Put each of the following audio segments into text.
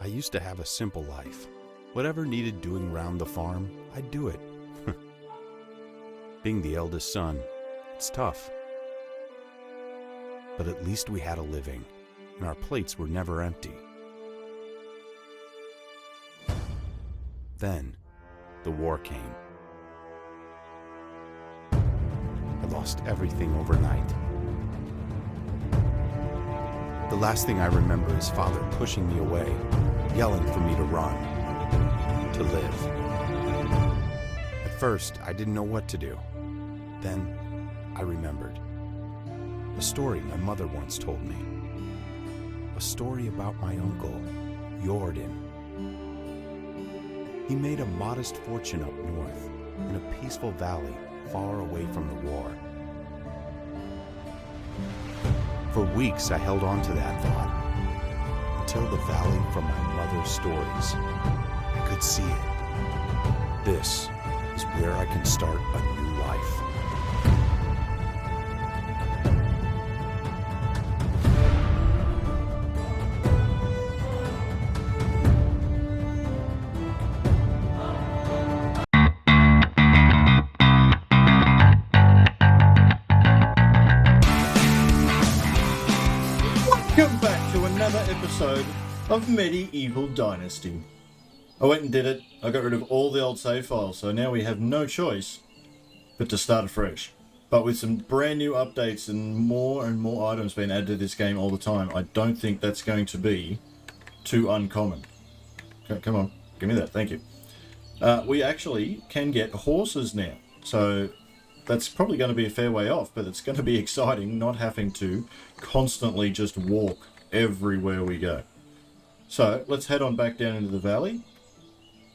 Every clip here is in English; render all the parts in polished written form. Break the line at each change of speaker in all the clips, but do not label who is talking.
I used to have a simple life. Whatever needed doing round the farm, I'd do it. Being the eldest son, it's tough. But at least we had a living, and our plates were never empty. Then, the war came. I lost everything overnight. The last thing I remember is Father pushing me away, yelling for me to run, to live. At first, I didn't know what to do. Then, I remembered. A story my mother once told me. A story about my uncle, Jordan. He made a modest fortune up north, in a peaceful valley far away from the war. For weeks I held on to that thought, until the valley from my mother's stories. I could see it. This is where I can start a new life.
Welcome back to another episode of Medieval Dynasty. I went and did it. I got rid of all the old save files, so now we have no choice but to start afresh. But with some brand new updates and more items being added to this game all the time, I don't think that's going to be too uncommon. Okay, come on, give me that, thank you. We actually can get horses now, so that's probably going to be a fair way off, but it's going to be exciting not having to constantly just walk everywhere we go. So let's head on back down into the valley,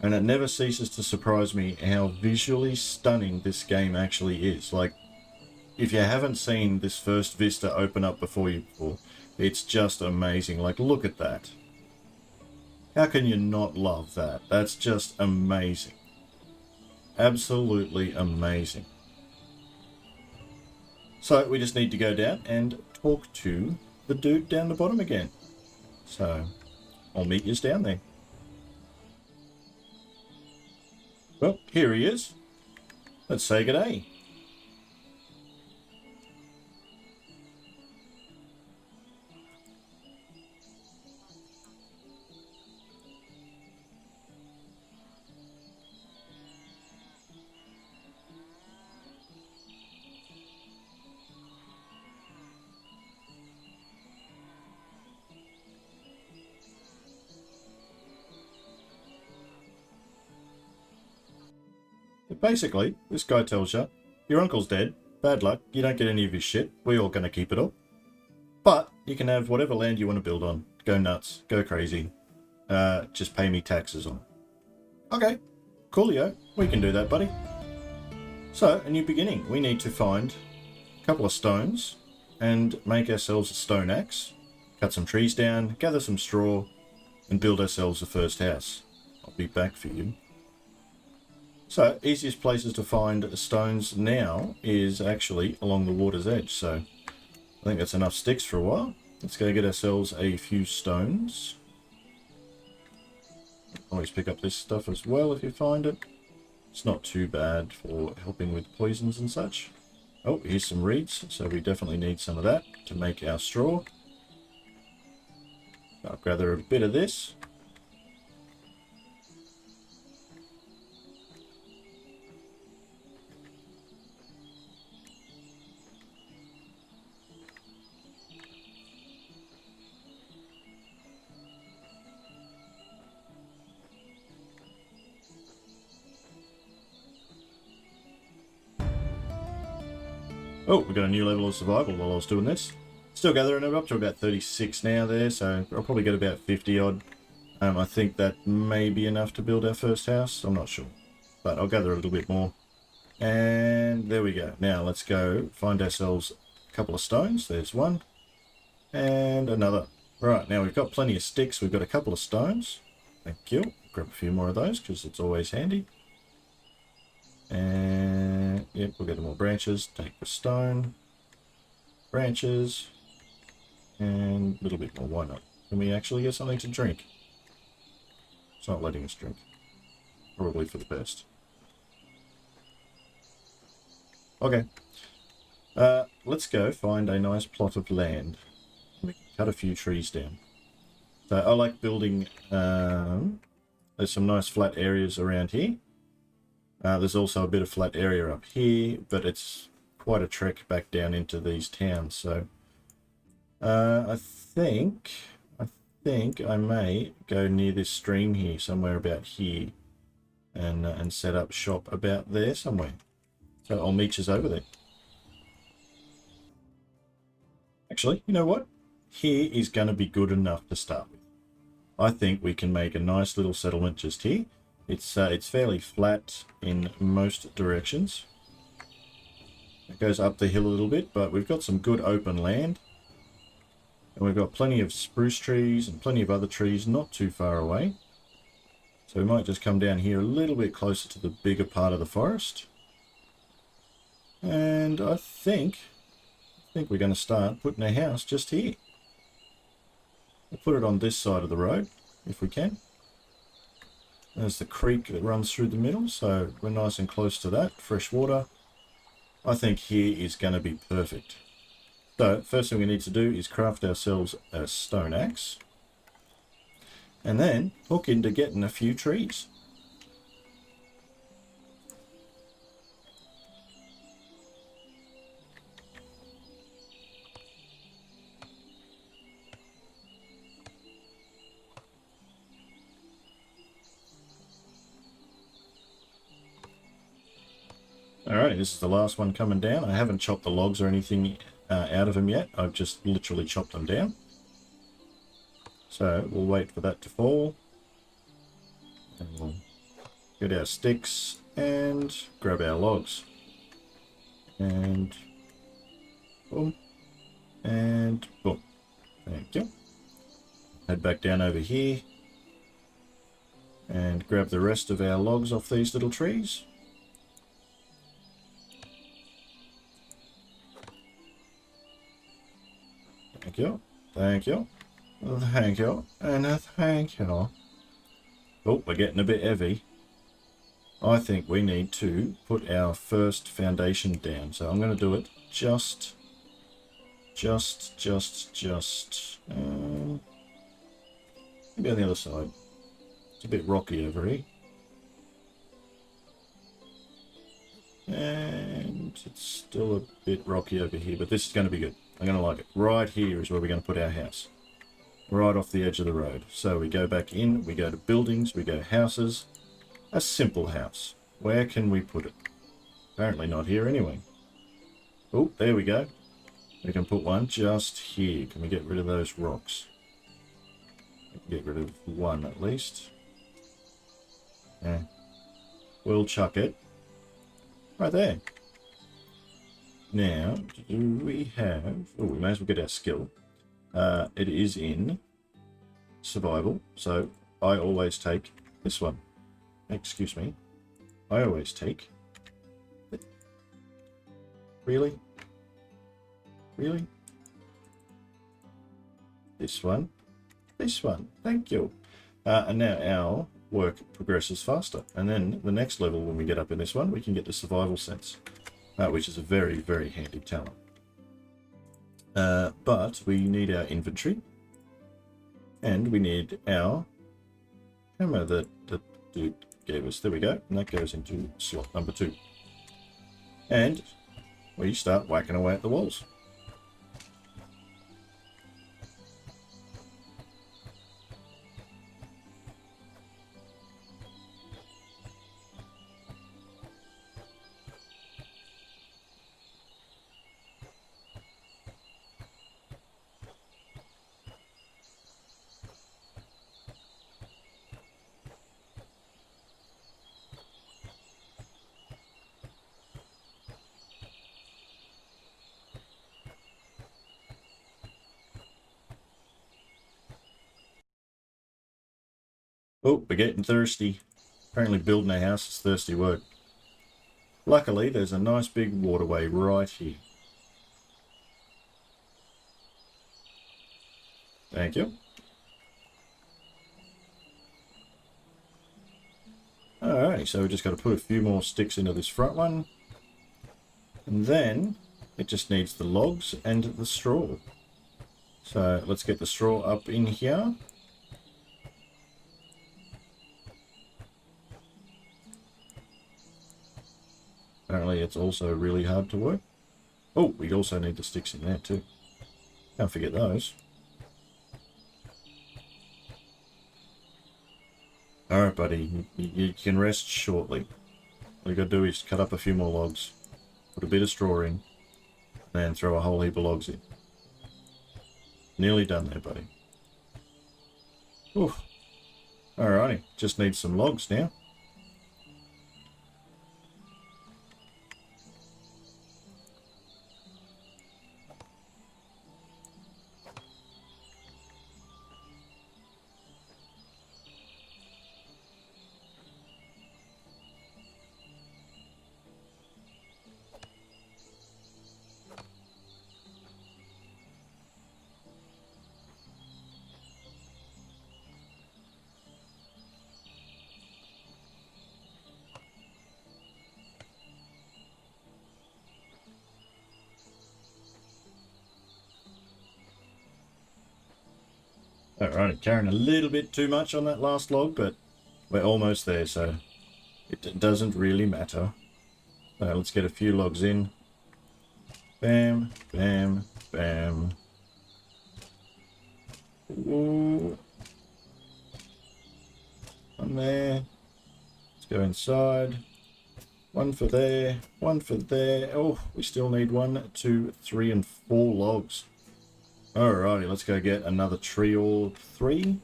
and it never ceases to surprise me how visually stunning this game actually is. Like, if you haven't seen this first vista open up before you before, it's just amazing. Like, look at that. How can you not love that? That's just amazing. Absolutely amazing. So we just need to go down and talk to the dude down the bottom again. So I'll meet yous down there. Well, here he is. Let's say g'day. Basically, this guy tells you, your uncle's dead, bad luck, you don't get any of his shit, we're all going to keep it all. But you can have whatever land you want to build on. Go nuts, go crazy. Just pay me taxes on it. Okay, coolio, we can do that, buddy. So, a new beginning. We need to find a couple of stones and make ourselves a stone axe, cut some trees down, gather some straw, and build ourselves a first house. I'll be back for you. So, easiest places to find stones now is actually along the water's edge. So, I think that's enough sticks for a while. Let's go get ourselves a few stones. Always pick up this stuff as well if you find it. It's not too bad for helping with poisons and such. Oh, here's some reeds. So we definitely need some of that to make our straw. I'll gather a bit of this. Oh, we got a new level of survival while I was doing this. Still gathering it up to about 36 now there, so I'll probably get about 50 odd. I think that may be enough to build our first house. I'm not sure, but I'll gather a little bit more. And there we go. Now let's go find ourselves a couple of stones. There's one and another. Right, now we've got plenty of sticks. We've got a couple of stones. Thank you. Grab a few more of those because it's always handy. And yep, we'll get more branches. Take the stone, branches, and a little bit more. Why not? Can we actually get something to drink? It's not letting us drink. Probably for the best. Okay. Let's go find a nice plot of land. We can cut a few trees down. So I like building... there's some nice flat areas around here. There's also a bit of flat area up here, but it's quite a trek back down into these towns. So I think I may go near this stream here, somewhere about here, and set up shop about there somewhere. So I'll meet you over there. Actually, you know what? Here is going to be good enough to start with. I think we can make a nice little settlement just here. It's fairly flat in most directions. It goes up the hill a little bit, but we've got some good open land. And we've got plenty of spruce trees and plenty of other trees not too far away. So we might just come down here a little bit closer to the bigger part of the forest. And I think we're going to start putting a house just here. We'll put it on this side of the road, if we can. There's the creek that runs through the middle, so we're nice and close to that. Fresh water. I think here is going to be perfect. So, first thing we need to do is craft ourselves a stone axe. And then hook into getting a few trees. Alright, this is the last one coming down. I haven't chopped the logs or anything out of them yet. I've just literally chopped them down. So we'll wait for that to fall. And we'll get our sticks and grab our logs. And boom. And boom. Thank you. Head back down over here. And grab the rest of our logs off these little trees. Thank you, thank you, thank you, and thank you. Oh, we're getting a bit heavy. I think we need to put our first foundation down. So I'm going to do it just. Maybe on the other side. It's a bit rocky over here. And it's still a bit rocky over here, but this is going to be good. I'm going to like it. Right here is where we're going to put our house. Right off the edge of the road. So we go back in, we go to buildings, we go houses. A simple house. Where can we put it? Apparently not here anyway. Oh, there we go. We can put one just here. Can we get rid of those rocks? Get rid of one at least. Yeah. We'll chuck it right there. Now, do we have... Oh, we may as well get our skill. It is in survival, so I always take this one. Excuse me. I always take... Really? Really? This one. This one. Thank you. And now our work progresses faster. And then the next level, when we get up in this one, we can get the survival sense. Which is a very, very handy talent. But we need our inventory. And we need our hammer that dude gave us. There we go. And that goes into slot number 2. And we start whacking away at the walls. Oh, we're getting thirsty. Apparently building a house is thirsty work. Luckily, there's a nice big waterway right here. Thank you. Alrighty, so we just got to put a few more sticks into this front one. And then it just needs the logs and the straw. So let's get the straw up in here. Apparently it's also really hard to work. Oh, we also need the sticks in there too. Can't forget those. Alright, buddy, you can rest shortly. All you gotta do is cut up a few more logs, put a bit of straw in, and throw a whole heap of logs in. Nearly done there, buddy. Oof. Alrighty, just need some logs now. Alright, carrying a little bit too much on that last log, but we're almost there, so it doesn't really matter. Let's get a few logs in. Bam, bam, bam. Ooh. One there. Let's go inside. One for there, one for there. Oh, we still need 1, 2, 3, and 4 logs. Alrighty, let's go get another tree or 3.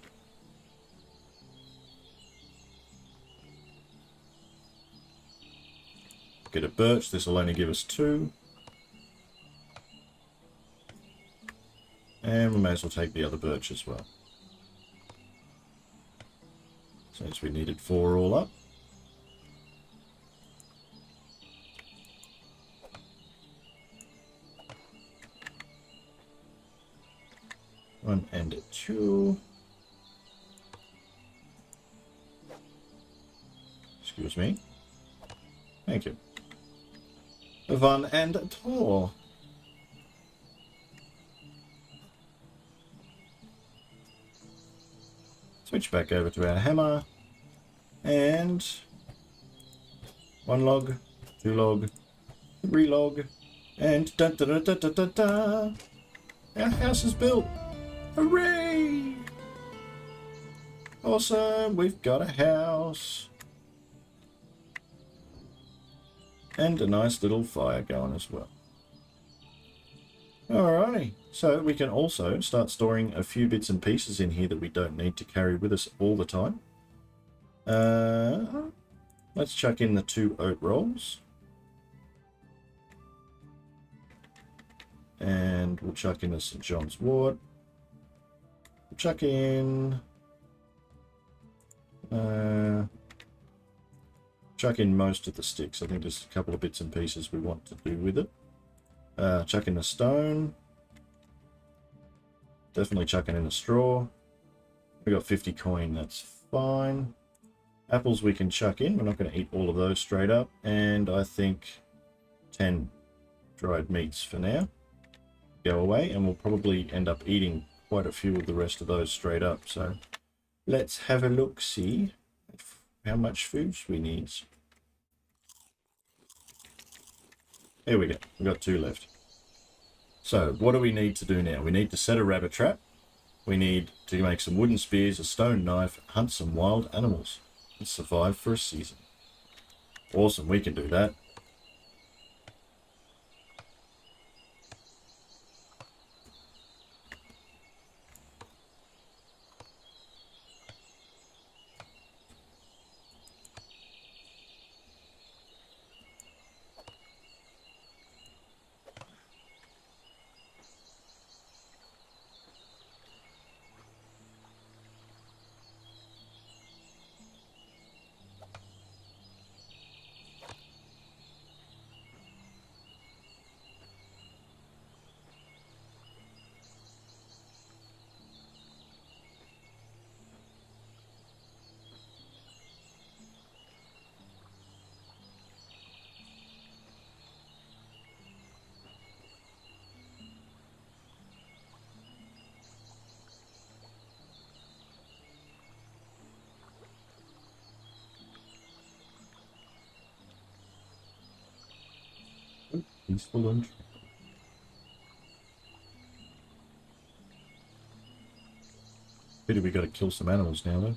Get a birch, this will only give us 2. And we may as well take the other birch as well. Since we needed 4 all up. One and 2. Excuse me. Thank you. 1 and 2. Switch back over to our hammer. And 1 log, 2 log, 3 log, and da da da da da da da. Our house is built. Hooray! Awesome, we've got a house. And a nice little fire going as well. Alrighty, so we can also start storing a few bits and pieces in here that we don't need to carry with us all the time. Let's chuck in the 2 oat rolls. And we'll chuck in the St. John's wort. We'll chuck in... chuck in most of the sticks. I think there's a couple of bits and pieces we want to do with it. Chuck in the stone. Definitely chucking in a straw. We got 50 coin, that's fine. Apples we can chuck in. We're not going to eat all of those straight up. And I think 10 dried meats for now. Go away, and we'll probably end up eating quite a few of the rest of those straight up. So let's have a look, see how much food we need. Here we go. We've got 2 left. So what do we need to do now? We need to set a rabbit trap. We need to make some wooden spears, a stone knife, hunt some wild animals, and survive for a season. Awesome, we can do that. Peaceful and... Pity we got to kill some animals now, though.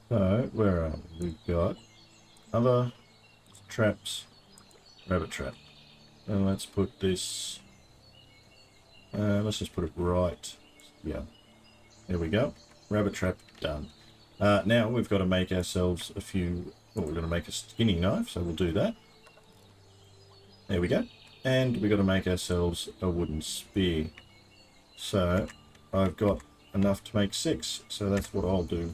So, where are we? We've got other traps. Rabbit trap. And let's put this... let's just put it right... Yeah. There we go. Rabbit trap done. Now we've got to make ourselves a few... Well, we're going to make a skinning knife, so we'll do that. There we go. And we've got to make ourselves a wooden spear. So, I've got enough to make 6, so that's what I'll do.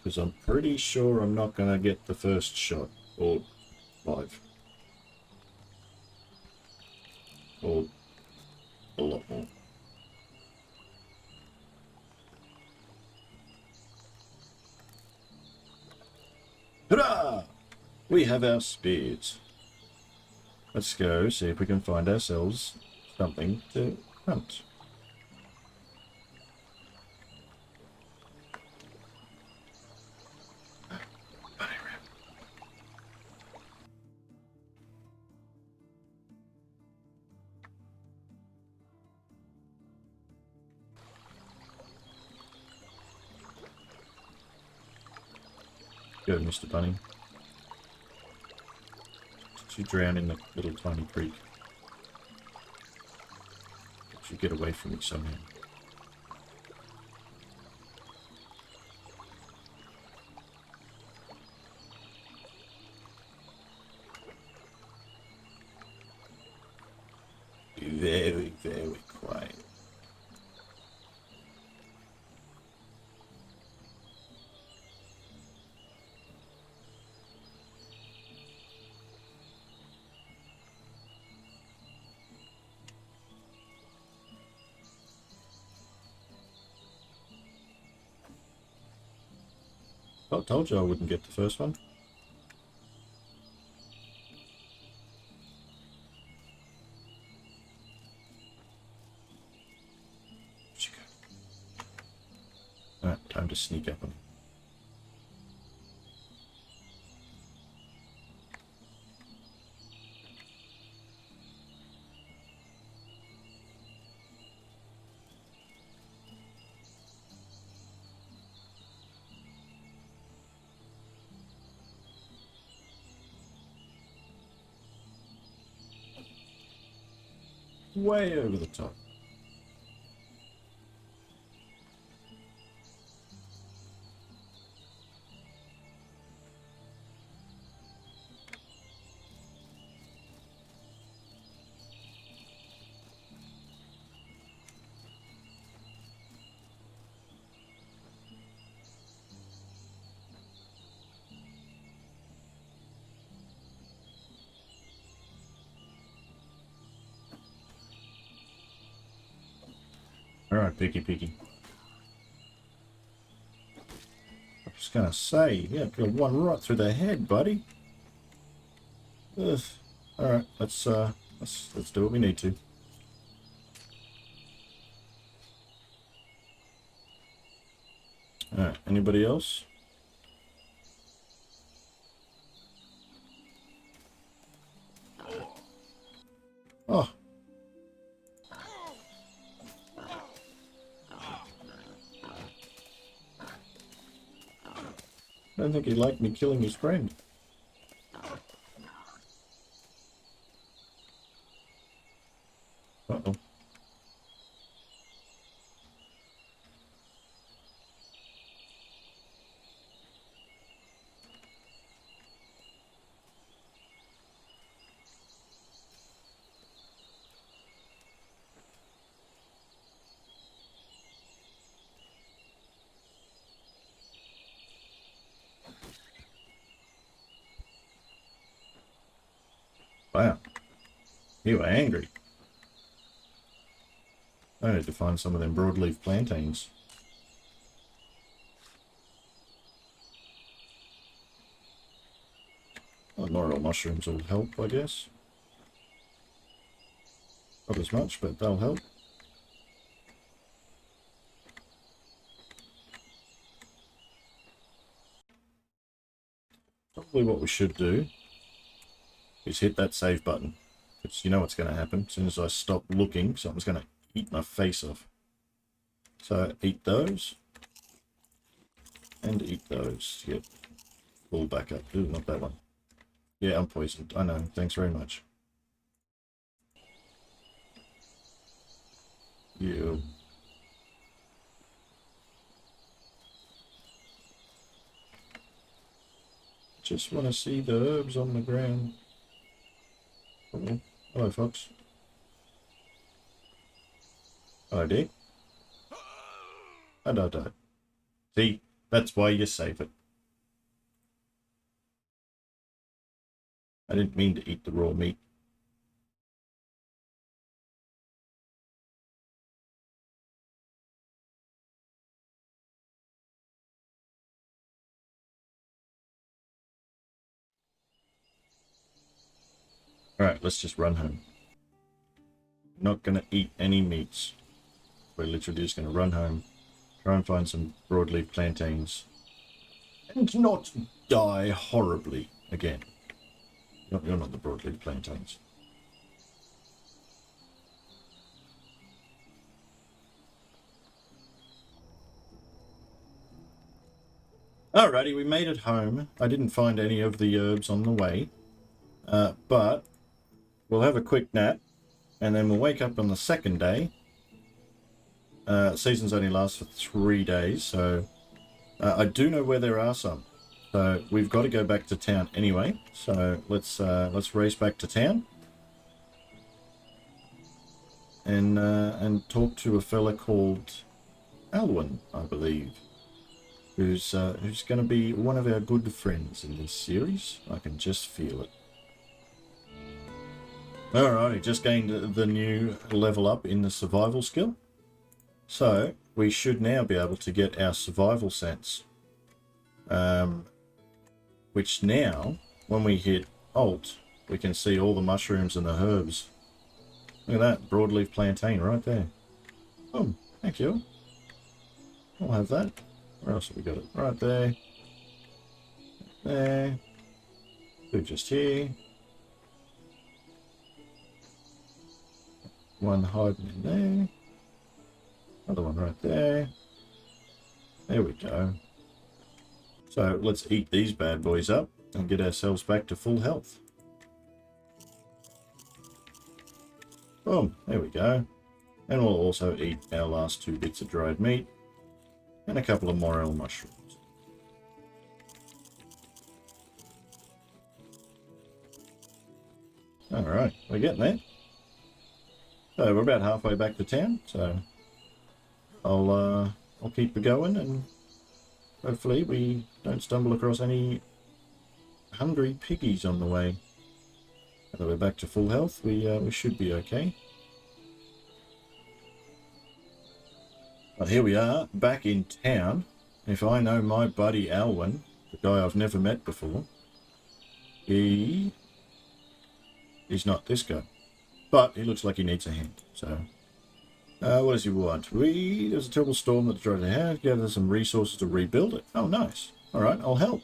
Because I'm pretty sure I'm not going to get the first shot. Or 5. Or a lot more. Hurrah! We have our spears. Let's go see if we can find ourselves something to hunt. Go, Mr. Bunny. Did you drown in the little tiny creek? Did you get away from me somehow? Be very, very quiet. I told you I wouldn't get the first one. Alright, time to sneak up on him. Way over the top. Alright, Piggy. I'm just gonna say, yeah, got one right through the head, buddy. Ugh. Alright, let's do what we need to. Alright, anybody else? Oh. I don't think he liked me killing his friend. Uh-oh. Wow. You were angry. I need to find some of them broadleaf plantains. Well, laurel mushrooms will help, I guess. Not as much, but they'll help. Probably what we should do is hit that save button. Because you know what's going to happen. As soon as I stop looking, something's going to eat my face off. So eat those. And eat those to get full back up. Ooh, not that one. Yeah, I'm poisoned. I know. Thanks very much. You. Just want to see the herbs on the ground. Oh, hello, folks. Hello, dear. I died. See, that's why you save it. I didn't mean to eat the raw meat. Alright, let's just run home. Not gonna eat any meats. We're literally just gonna run home, try and find some broadleaf plantains, and not die horribly again. You're not the broadleaf plantains. Alrighty, we made it home. I didn't find any of the herbs on the way, but we'll have a quick nap, and then we'll wake up on the second day. Seasons only last for 3 days, so I do know where there are some. So we've got to go back to town anyway. So let's race back to town and talk to a fella called Alwyn, I believe, who's going to be one of our good friends in this series. I can just feel it. Alrighty, just gained the new level up in the survival skill. So we should now be able to get our survival sense. Which now, when we hit Alt, we can see all the mushrooms and the herbs. Look at that, broadleaf plantain right there. Oh, thank you. I'll have that. Where else have we got it? Right there. There. Two just here. One hiding in there. Another one right there. There we go. So let's eat these bad boys up and get ourselves back to full health. Boom, there we go. And we'll also eat our last 2 bits of dried meat and a couple of morel mushrooms. Alright, we're getting there. So we're about halfway back to town, so I'll keep it going, and hopefully we don't stumble across any hungry piggies on the way. Now that we're back to full health, we should be okay. But here we are, back in town. If I know my buddy Alwyn, the guy I've never met before, he's not this guy. But he looks like he needs a hand, so... what does he want? There's a terrible storm that destroyed the house. Gather some resources to rebuild it. Oh, nice. All right, I'll help.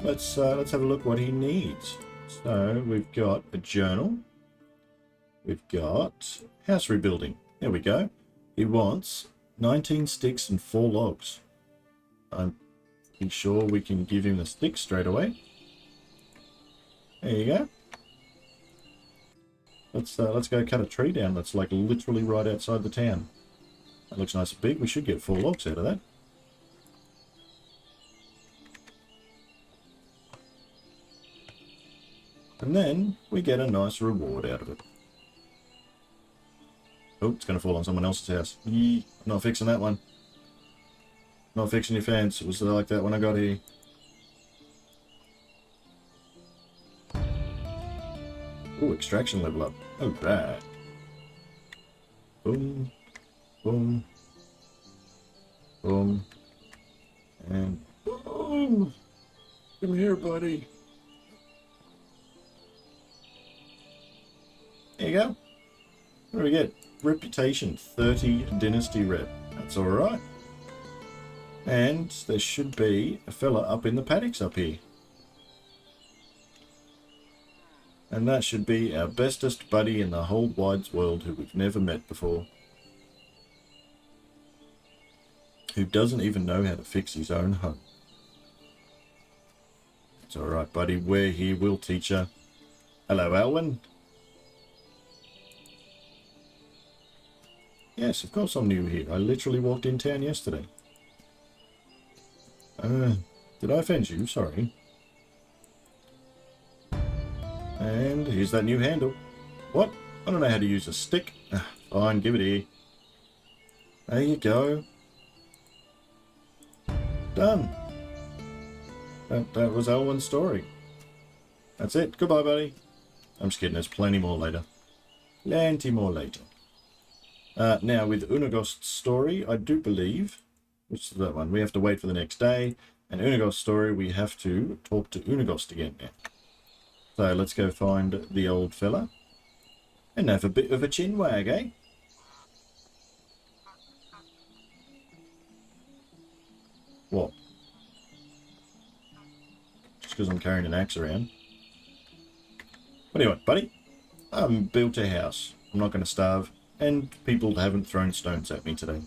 Let's have a look what he needs. So we've got a journal. We've got house rebuilding. There we go. He wants 19 sticks and 4 logs. I'm pretty sure we can give him the sticks straight away. There you go. Let's go cut a tree down that's like literally right outside the town. That looks nice and big. We should get 4 logs out of that. And then we get a nice reward out of it. Oh, it's going to fall on someone else's house. Yee, I'm not fixing that one. Not fixing your fence. It was like that when I got here. Oh, extraction level up. Alright. Boom. Boom. Boom. And boom. Come here, buddy. There you go. What do we get? Reputation 30 Dynasty rep. That's alright. And there should be a fella up in the paddocks up here. And that should be our bestest buddy in the whole wide world who we've never met before. Who doesn't even know how to fix his own home. It's alright, buddy. We're here. We'll teach you. Hello, Alwyn. Yes, of course I'm new here. I literally walked in town yesterday. Did I offend you? Sorry. And here's that new handle. What? I don't know how to use a stick. Fine, give it here. There you go. Done. That was Alwyn's story. That's it. Goodbye, buddy. I'm just kidding. There's plenty more later. Plenty more later. Now, with Unagost's story, I do believe... Which is that one? We have to wait for the next day. And Unagost's story, we have to talk to Unagost again now. So let's go find the old fella. And have a bit of a chin wag, eh? What? Just because I'm carrying an axe around. What do you want, buddy? I built a house. I'm not going to starve. And people haven't thrown stones at me today.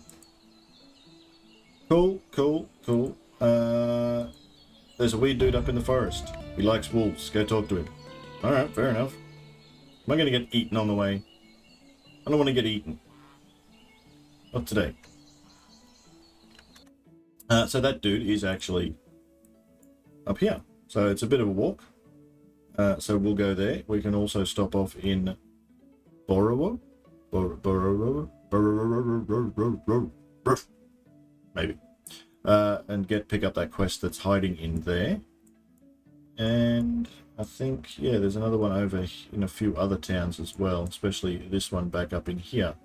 Cool, cool, cool. There's a weird dude up in the forest. He likes wolves. Go talk to him. Alright, fair enough. Am I going to get eaten on the way? I don't want to get eaten. Not today. So that dude is actually up here. So it's a bit of a walk. So we'll go there. We can also stop off in Borowo. Maybe. And pick up that quest that's hiding in there. And I think, yeah, there's another one over in a few other towns as well, especially this one back up in here.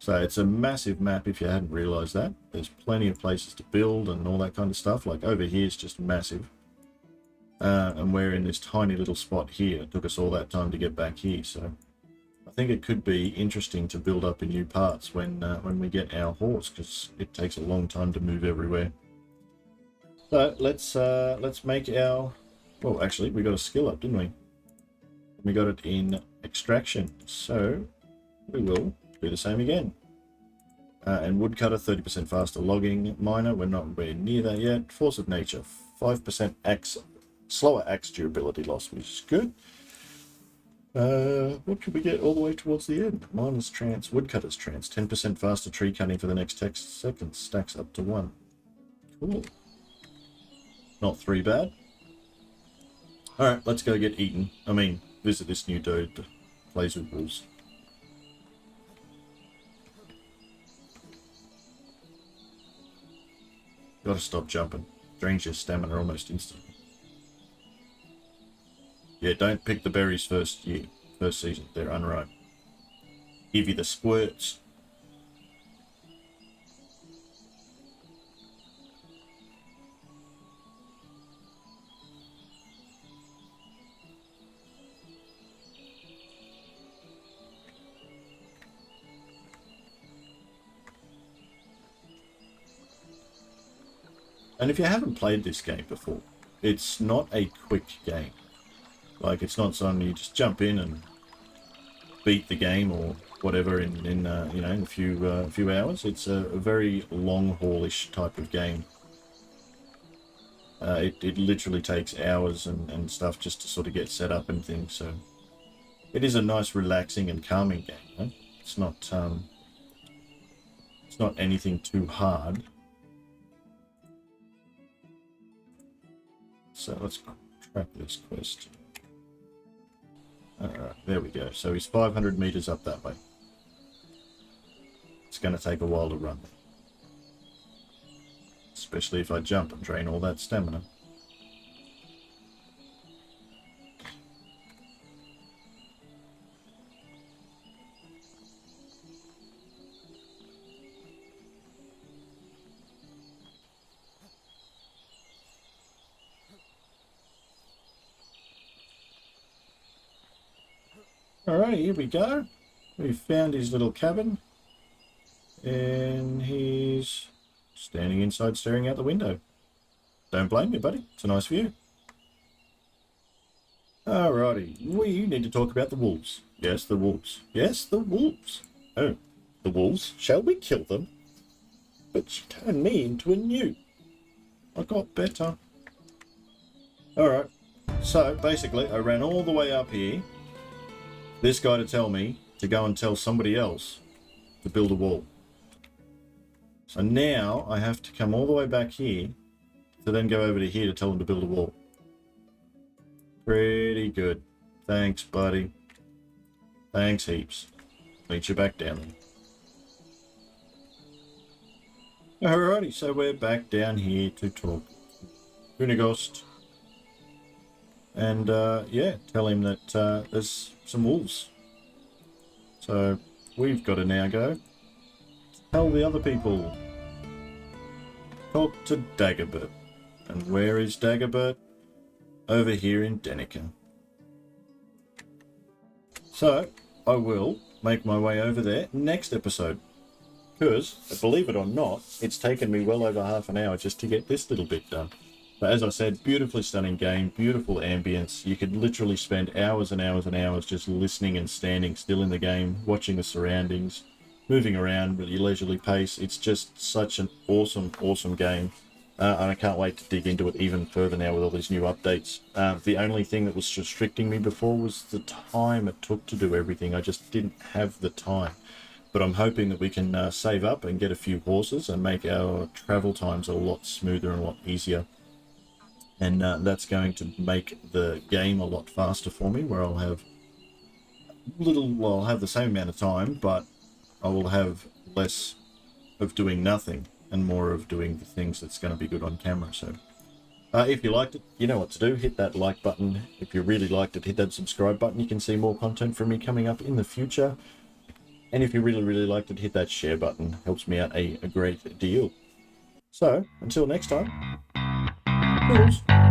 So it's a massive map if you hadn't realized that. There's plenty of places to build and all that kind of stuff. Like over here is just massive. And we're in this tiny little spot here. It took us all that time to get back here, so I think it could be interesting to build up in new parts when we get our horse, because it takes a long time to move everywhere. So let's make our... Well, actually, we got a skill up, didn't we? We got it in extraction, so we will do the same again. And woodcutter, 30% faster logging. Miner, we're not very near that yet. Force of nature, 5% slower axe durability loss, which is good. What could we get all the way towards the end? Miner's trance, woodcutter's trance, 10% faster tree cutting for the next 10 seconds, stacks up to 1. Cool. Not 3 bad. Alright, let's go get eaten. I mean, visit this new dude that plays with wolves. Gotta stop jumping. Drains your stamina almost instantly. Yeah, don't pick the berries first season. They're unripe. Give you the squirts. And if you haven't played this game before, it's not a quick game. Like, it's not something you just jump in and beat the game or whatever in a few hours. It's a very long haulish type of game. It literally takes hours and stuff just to sort of get set up and things. So it is a nice, relaxing and calming game. Right? It's not anything too hard. So let's track this quest. Alright, there we go. So he's 500 meters up that way. It's going to take a while to run. Especially if I jump and drain all that stamina. Alright, here we go. We've found his little cabin. And he's standing inside staring out the window. Don't blame me, buddy. It's a nice view. Alrighty, we need to talk about the wolves. Yes, the wolves. Yes, the wolves. Oh, the wolves? Shall we kill them? But she turned me into a newt. I got better. Alright, so basically I ran all the way up here. This guy to tell me to go and tell somebody else to build a wall. So now I have to come all the way back here to then go over to here to tell them to build a wall. Pretty good. Thanks, buddy. Thanks heaps. Meet you back down there. Alrighty, so we're back down here to talk to Unigost. And yeah, tell him that there's some wolves. So we've got to now go tell the other people. Talk to Dagobert. And where is Dagobert? Over here in Denica. So I will make my way over there next episode. Because, believe it or not, it's taken me well over half an hour just to get this little bit done. But as I said, beautifully stunning game, beautiful ambience. You could literally spend hours and hours and hours just listening and standing still in the game, watching the surroundings, moving around at your leisurely pace. It's just such an awesome, awesome game. And I can't wait to dig into it even further now with all these new updates. The only thing that was restricting me before was the time it took to do everything. I just didn't have the time. But I'm hoping that we can save up and get a few horses and make our travel times a lot smoother and a lot easier. And that's going to make the game a lot faster for me, where I'll have I'll have the same amount of time, but I will have less of doing nothing and more of doing the things that's going to be good on camera. So if you liked it, you know what to do. Hit that like button. If you really liked it, hit that subscribe button. You can see more content from me coming up in the future. And if you really, really liked it, hit that share button. Helps me out a great deal. So, until next time, toodles.